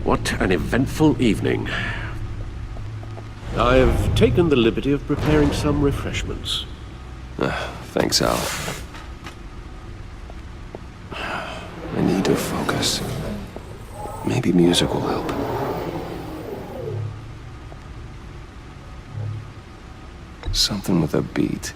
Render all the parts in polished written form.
What an eventful evening. I've taken the liberty of preparing some refreshments. Thanks, Al. I need to focus. Maybe music will help. Something with a beat.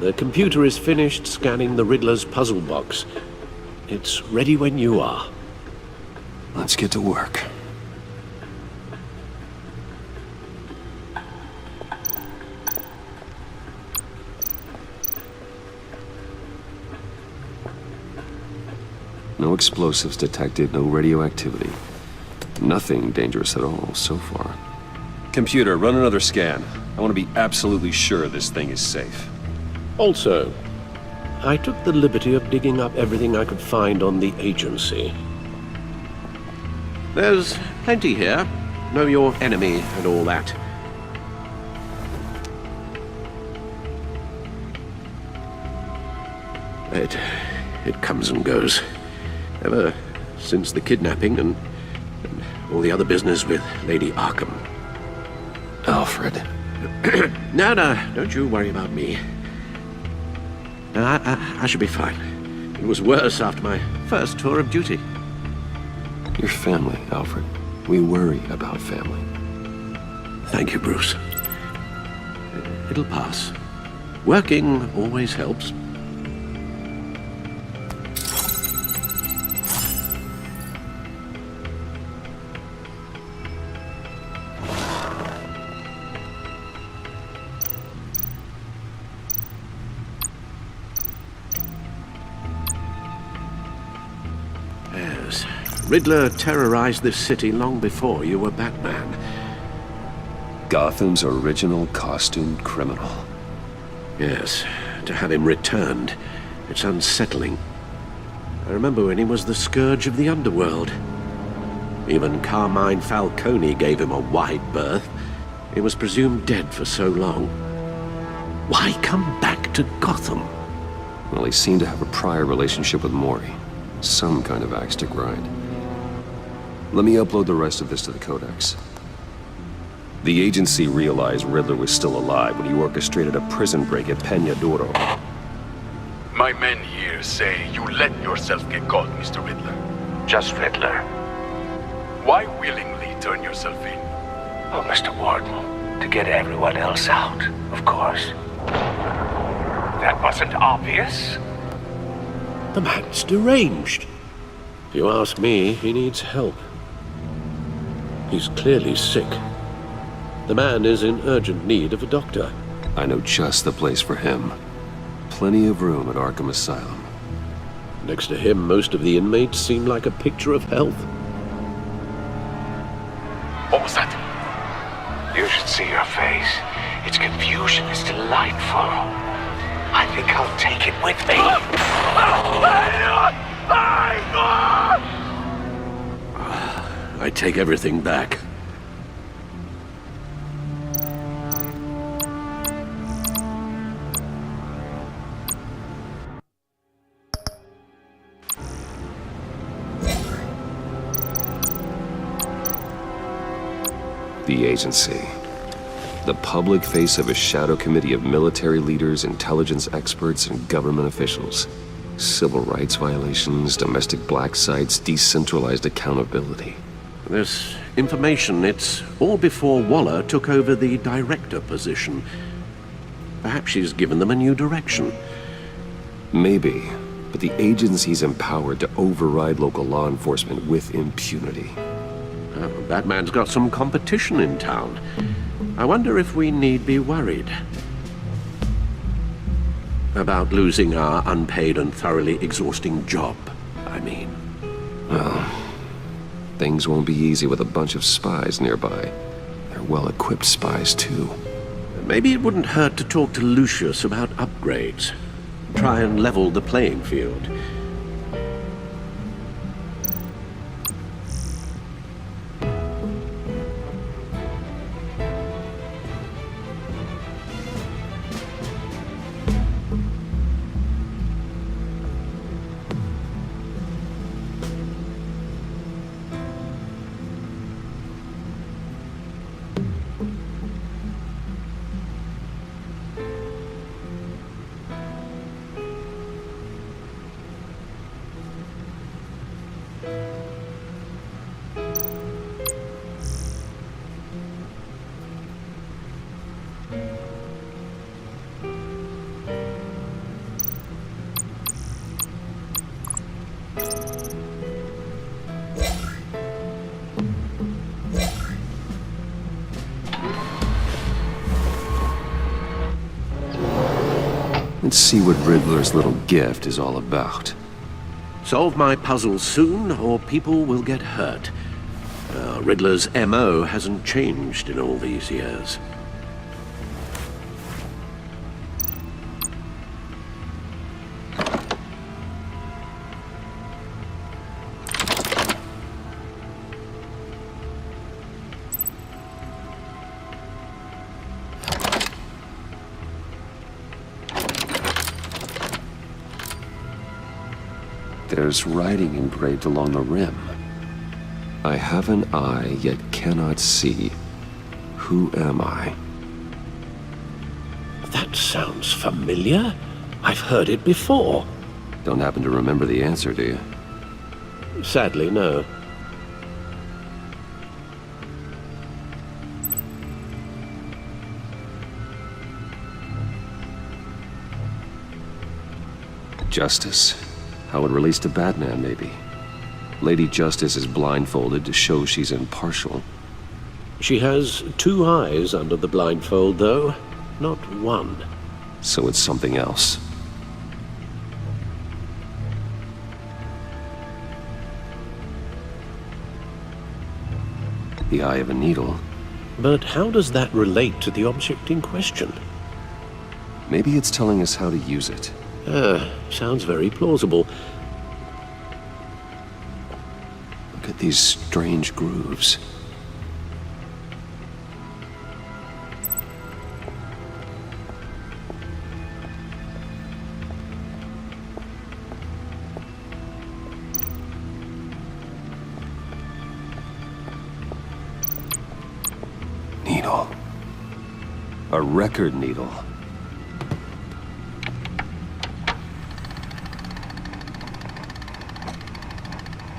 The computer is finished scanning the Riddler's puzzle box. It's ready when you are. Let's get to work. No explosives detected, no radioactivity. Nothing dangerous at all so far. Computer, run another scan. I want to be absolutely sure this thing is safe. Also, I took the liberty of digging up everything I could find on the agency. There's plenty here. Know your enemy and all that. It comes and goes. Ever since the kidnapping and all the other business with Lady Arkham. Alfred. No, don't you worry about me. I should be fine. It was worse after my first tour of duty. Your family, Alfred. We worry about family. Thank you, Bruce. It'll pass. Working always helps. Riddler terrorized this city long before you were Batman. Gotham's original costumed criminal. Yes, to have him returned, it's unsettling. I remember when he was the scourge of the underworld. Even Carmine Falcone gave him a wide berth. He was presumed dead for so long. Why come back to Gotham? Well, he seemed to have a prior relationship with Mori. Some kind of axe to grind. Let me upload the rest of this to the Codex. The agency realized Riddler was still alive when he orchestrated a prison break at Peña Duro. My men here say you let yourself get caught, Mr. Riddler. Just Riddler. Why willingly turn yourself in? Oh, Mr. Warden, to get everyone else out, of course. That wasn't obvious? The man's deranged. If you ask me, he needs help. He's clearly sick. The man is in urgent need of a doctor. I know just the place for him. Plenty of room at Arkham Asylum. Next to him, most of the inmates seem like a picture of health. What was that? You should see your face. Its confusion is delightful. I think I'll take it with me. I take everything back. The agency. The public face of a shadow committee of military leaders, intelligence experts, and government officials. Civil rights violations, domestic black sites, decentralized accountability. This information, it's all before Waller took over the director position. Perhaps she's given them a new direction. Maybe, but the agency's empowered to override local law enforcement with impunity. Batman's got some competition in town. I wonder if we need be worried about losing our unpaid and thoroughly exhausting job, I mean. Well, things won't be easy with a bunch of spies nearby. They're well-equipped spies, too. Maybe it wouldn't hurt to talk to Lucius about upgrades. Try and level the playing field. Let's see what Riddler's little gift is all about. Solve my puzzle soon, or people will get hurt. Riddler's MO hasn't changed in all these years. There's writing engraved along the rim. I have an eye, yet cannot see. Who am I? That sounds familiar. I've heard it before. Don't happen to remember the answer, do you? Sadly, no. Justice. How it relates to Batman, maybe. Lady Justice is blindfolded to show she's impartial. She has 2 eyes under the blindfold, though, not 1. So it's something else. The eye of a needle. But how does that relate to the object in question? Maybe it's telling us how to use it. Sounds very plausible. Look at these strange grooves. Needle. A record needle.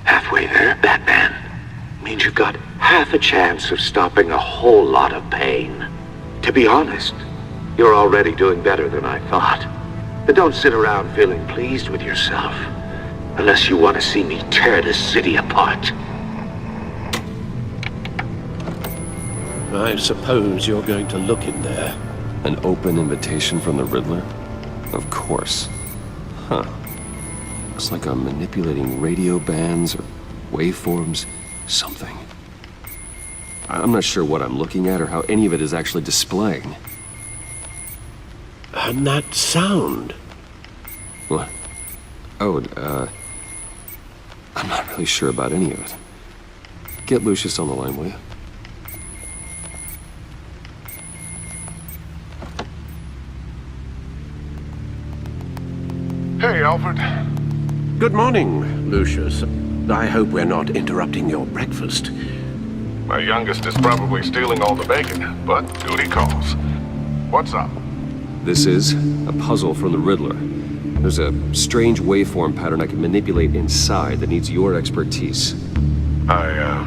Halfway there, Batman. Means you've got half a chance of stopping a whole lot of pain. To be honest, you're already doing better than I thought. But don't sit around feeling pleased with yourself. Unless you want to see me tear this city apart. I suppose you're going to look in there. An open invitation from the Riddler? Of course. Huh. Looks like I'm manipulating radio bands or waveforms, something. I'm not sure what I'm looking at or how any of it is actually displaying. And that sound. What? Oh, I'm not really sure about any of it. Get Lucius on the line, will you? Hey, Alfred. Good morning, Lucius. I hope we're not interrupting your breakfast. My youngest is probably stealing all the bacon, but duty calls. What's up? This is a puzzle from the Riddler. There's a strange waveform pattern I can manipulate inside that needs your expertise. Yeah,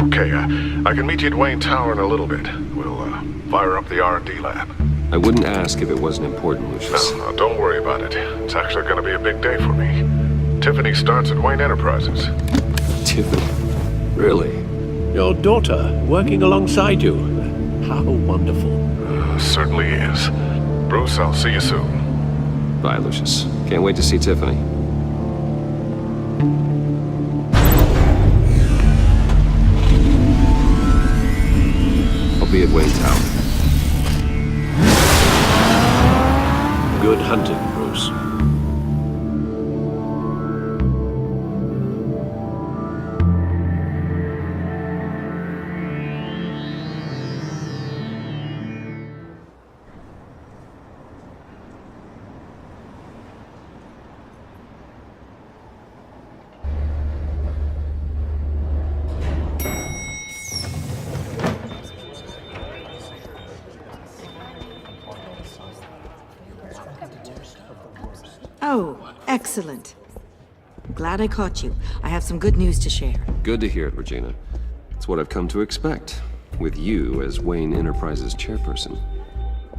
okay. I can meet you at Wayne Tower in a little bit. We'll, fire up the R&D lab. I wouldn't ask if it wasn't important, Lucius. No, don't worry about it. It's actually gonna be a big day for me. Tiffany starts at Wayne Enterprises. Tiffany? Really? Your daughter working alongside you. How wonderful. Certainly is. Bruce, I'll see you soon. Bye, Lucius. Can't wait to see Tiffany. I'll be at Wayne Tower. Good hunting, Bruce. Oh, excellent. Glad I caught you. I have some good news to share. Good to hear it, Regina. It's what I've come to expect, with you as Wayne Enterprises chairperson.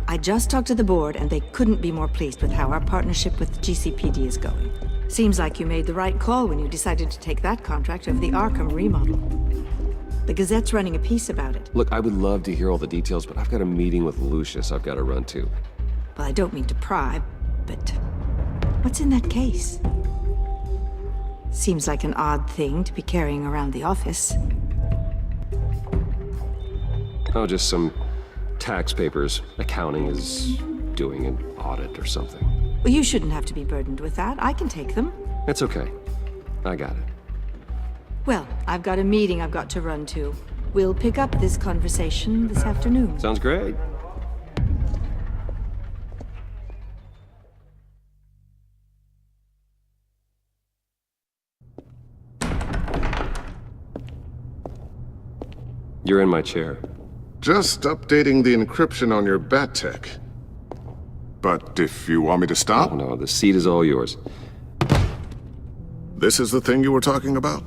I just talked to the board, and they couldn't be more pleased with how our partnership with GCPD is going. Seems like you made the right call when you decided to take that contract over the Arkham remodel. The Gazette's running a piece about it. Look, I would love to hear all the details, but I've got a meeting with Lucius I've got to run to. Well, I don't mean to pry, but what's in that case? Seems like an odd thing to be carrying around the office. Oh, just some tax papers. Accounting is doing an audit or something. Well, you shouldn't have to be burdened with that. I can take them. It's okay. I got it. Well, I've got a meeting I've got to run to. We'll pick up this conversation this afternoon. Sounds great. You're in my chair. Just updating the encryption on your bat tech. But if you want me to stop, Oh no, the seat is all yours. this is the thing you were talking about?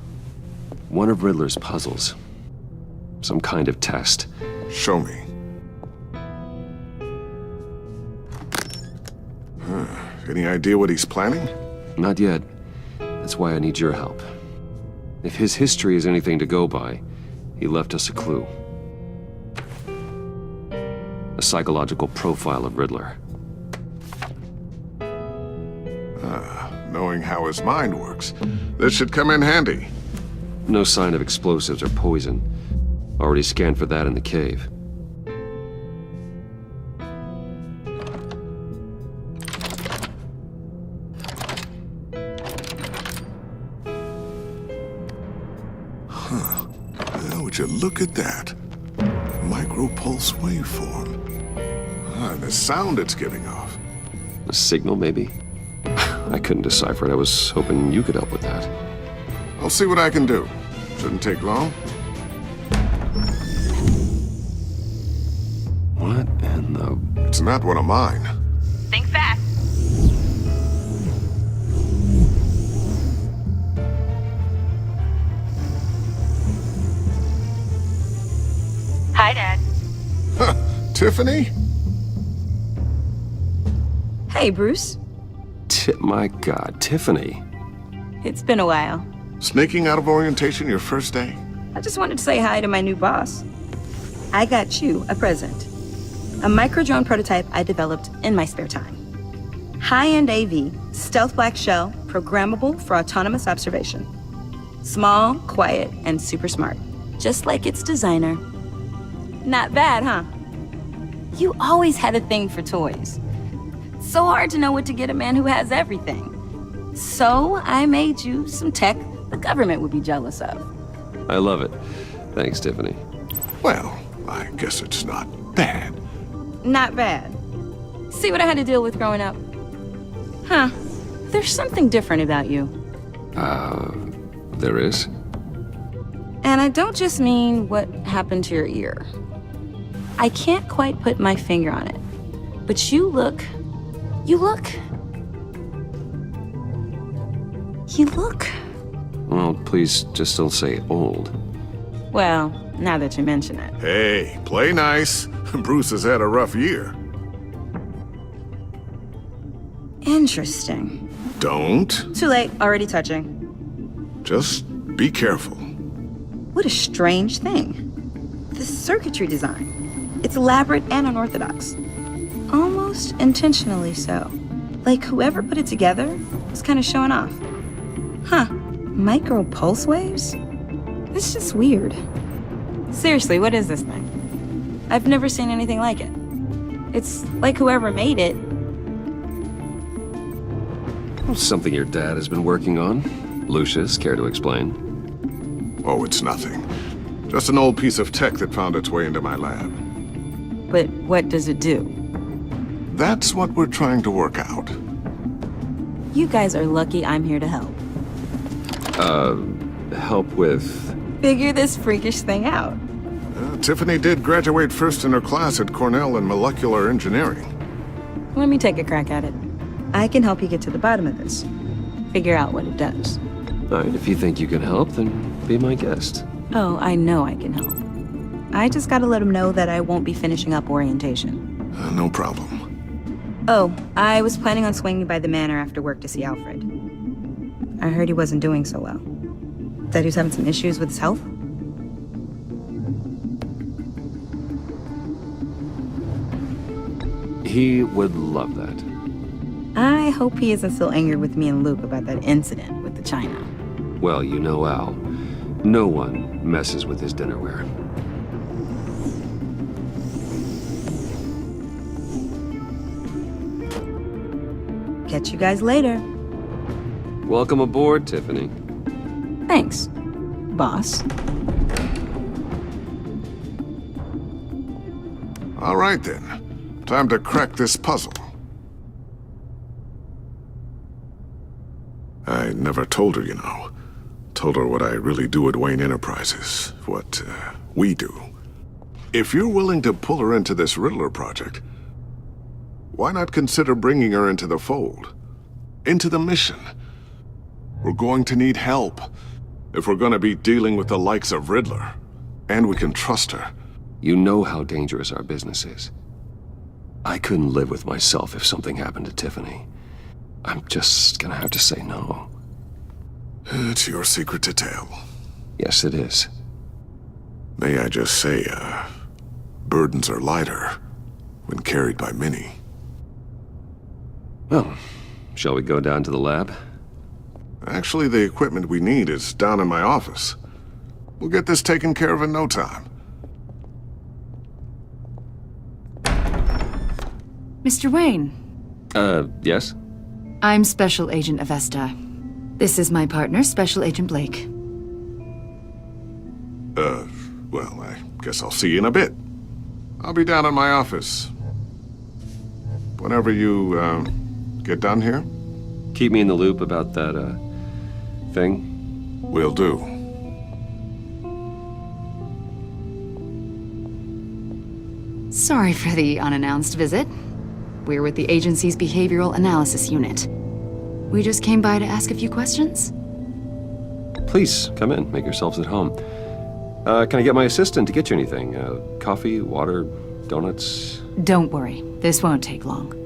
One of Riddler's puzzles. Some kind of test. Show me. Any idea what he's planning? Not yet. That's why I need your help. If his history is anything to go by, he left us a clue. A psychological profile of Riddler. Knowing how his mind works, this should come in handy. No sign of explosives or poison. Already scanned for that in the cave. Would you look at that? Micro-pulse waveform. And the sound it's giving off. A signal, maybe? I couldn't decipher it. I was hoping you could help with that. I'll see what I can do. Shouldn't take long. What in the... It's not one of mine. Think fast. Hi, Dad. Tiffany? Hey, Bruce. My God, Tiffany. It's been a while. Sneaking out of orientation your first day? I just wanted to say hi to my new boss. I got you a present. A micro-drone prototype I developed in my spare time. High-end AV, stealth black shell, programmable for autonomous observation. Small, quiet, and super smart. Just like its designer. Not bad, huh? You always had a thing for toys. So hard to know what to get a man who has everything. So I made you some tech the government would be jealous of. I love it. Thanks, Tiffany. Well, I guess it's not bad. Not bad. See what I had to deal with growing up? Huh. There's something different about you. There is? And I don't just mean what happened to your ear. I can't quite put my finger on it. But you look... Well, please just don't say old. Well, now that you mention it. Hey, play nice. Bruce has had a rough year. Interesting. Don't. Too late, already touching. Just be careful. What a strange thing. The circuitry design. It's elaborate and unorthodox. Almost intentionally so. Like whoever put it together was kind of showing off. Huh. Micro pulse waves? It's just weird. Seriously, what is this thing? I've never seen anything like it. It's like whoever made it. Something your dad has been working on. Lucius, care to explain? Oh, it's nothing. Just an old piece of tech that found its way into my lab. But what does it do? That's what we're trying to work out. You guys are lucky I'm here to help. Help with... Figure this freakish thing out. Tiffany did graduate first in her class at Cornell in molecular engineering. Let me take a crack at it. I can help you get to the bottom of this. Figure out what it does. All right, if you think you can help, then be my guest. Oh, I know I can help. I just gotta let him know that I won't be finishing up orientation. No problem. Oh, I was planning on swinging by the manor after work to see Alfred. I heard he wasn't doing so well. That he was having some issues with his health. He would love that. I hope he isn't still angry with me and Luke about that incident with the china. Well, you know Al. No one messes with his dinnerware. Catch you guys later. Welcome aboard, Tiffany. Thanks, boss. All right then. Time to crack this puzzle. I never told her, you know. Told her what I really do at Wayne Enterprises. What, we do. If you're willing to pull her into this Riddler project, why not consider bringing her into the fold? Into the mission? We're going to need help if we're going to be dealing with the likes of Riddler. And we can trust her. You know how dangerous our business is. I couldn't live with myself if something happened to Tiffany. I'm just gonna have to say no. It's your secret to tell. Yes, it is. May I just say, burdens are lighter when carried by many. Well, shall we go down to the lab? Actually, the equipment we need is down in my office. We'll get this taken care of in no time. Mr. Wayne. Yes? I'm Special Agent Avesta. This is my partner, Special Agent Blake. Well, I guess I'll see you in a bit. I'll be down in my office. Whenever you, get done here? Keep me in the loop about that, thing? Will do. Sorry for the unannounced visit. We're with the agency's Behavioral Analysis Unit. We just came by to ask a few questions. Please, come in. Make yourselves at home. Can I get my assistant to get you anything? Coffee, water, donuts? Don't worry, this won't take long.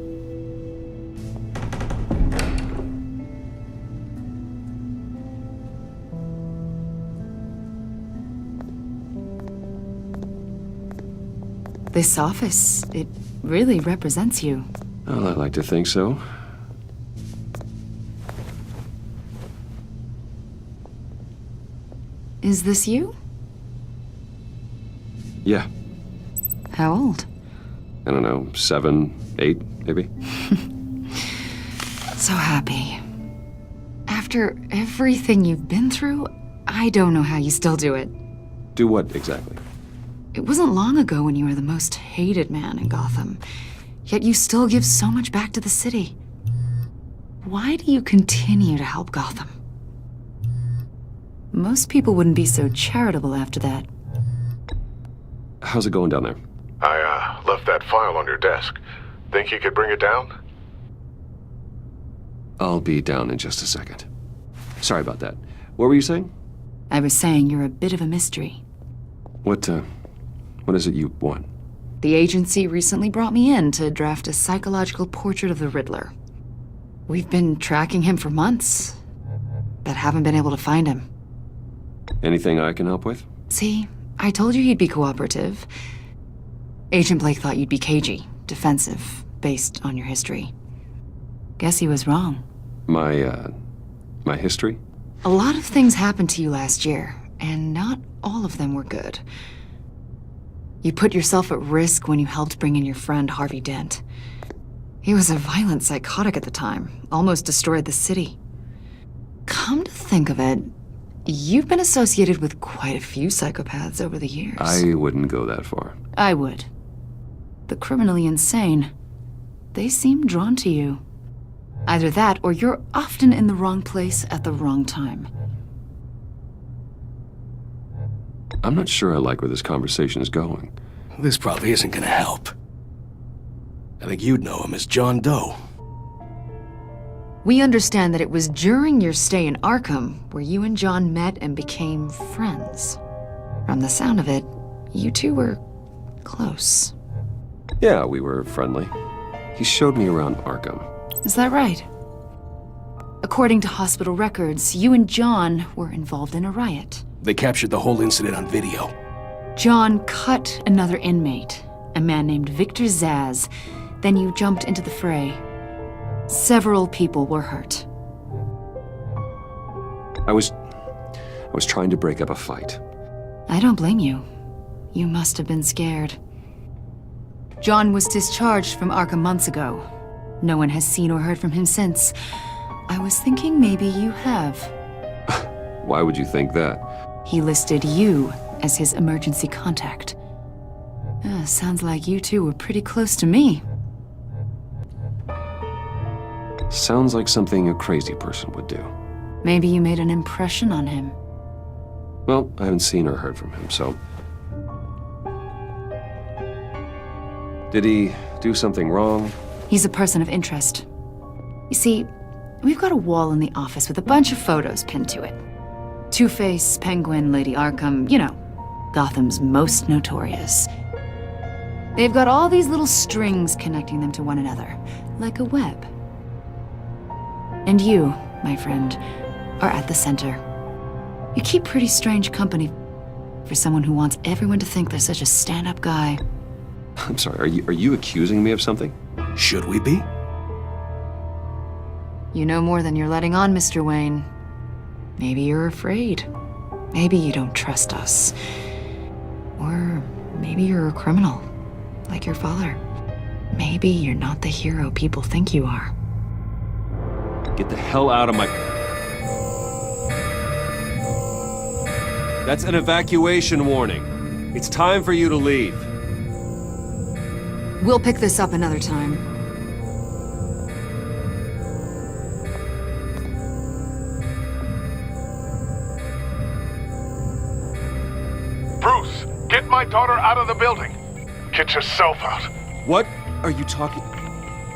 This office, it really represents you. Well, I like to think so. Is this you? Yeah. How old? I don't know, 7, 8, maybe? So happy. After everything you've been through, I don't know how you still do it. Do what exactly? It wasn't long ago when you were the most hated man in Gotham, yet you still give so much back to the city. Why do you continue to help Gotham? Most people wouldn't be so charitable after that. How's it going down there? I, left that file on your desk. Think you could bring it down? I'll be down in just a second. Sorry about that. What were you saying? I was saying you're a bit of a mystery. What is it you want? The agency recently brought me in to draft a psychological portrait of the Riddler. We've been tracking him for months, but haven't been able to find him. Anything I can help with? See, I told you he'd be cooperative. Agent Blake thought you'd be cagey, defensive, based on your history. Guess he was wrong. My history? A lot of things happened to you last year, and not all of them were good. You put yourself at risk when you helped bring in your friend Harvey Dent. He was a violent psychotic at the time, almost destroyed the city. Come to think of it, you've been associated with quite a few psychopaths over the years. I wouldn't go that far. I would. The criminally insane. They seem drawn to you. Either that, or you're often in the wrong place at the wrong time. I'm not sure I like where this conversation is going. This probably isn't gonna help. I think you'd know him as John Doe. We understand that it was during your stay in Arkham where you and John met and became friends. From the sound of it, you two were close. Yeah, we were friendly. He showed me around Arkham. Is that right? According to hospital records, you and John were involved in a riot. They captured the whole incident on video. John cut another inmate, a man named Victor Zaz, Then you jumped into the fray. Several people were hurt. I was trying to break up a fight. I don't blame you. You must have been scared. John was discharged from Arkham months ago. No one has seen or heard from him since. I was thinking maybe you have. Why would you think that? He listed you as his emergency contact. Sounds like you two were pretty close to me. Sounds like something a crazy person would do. Maybe you made an impression on him. Well, I haven't seen or heard from him, so... Did he do something wrong? He's a person of interest. You see, we've got a wall in the office with a bunch of photos pinned to it. Two-Face, Penguin, Lady Arkham, you know, Gotham's most notorious. They've got all these little strings connecting them to one another, like a web. And you, my friend, are at the center. You keep pretty strange company for someone who wants everyone to think they're such a stand-up guy. I'm sorry, are you accusing me of something? Should we be? You know more than you're letting on, Mr. Wayne. Maybe you're afraid. Maybe you don't trust us. Or maybe you're a criminal, like your father. Maybe you're not the hero people think you are. Get the hell out of my... That's an evacuation warning. It's time for you to leave. We'll pick this up another time. Bruce, get my daughter out of the building. Get yourself out. What are you talking...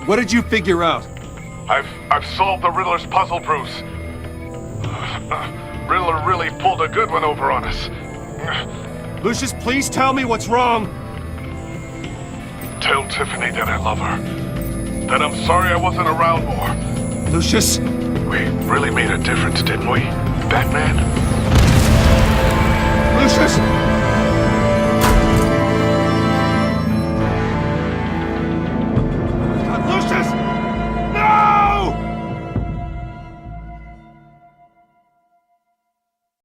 What did you figure out? I've solved the Riddler's puzzle, Bruce. Riddler really pulled a good one over on us. Lucius, please tell me what's wrong. Tell Tiffany that I love her. That I'm sorry I wasn't around more. Lucius? We really made a difference, didn't we, Batman?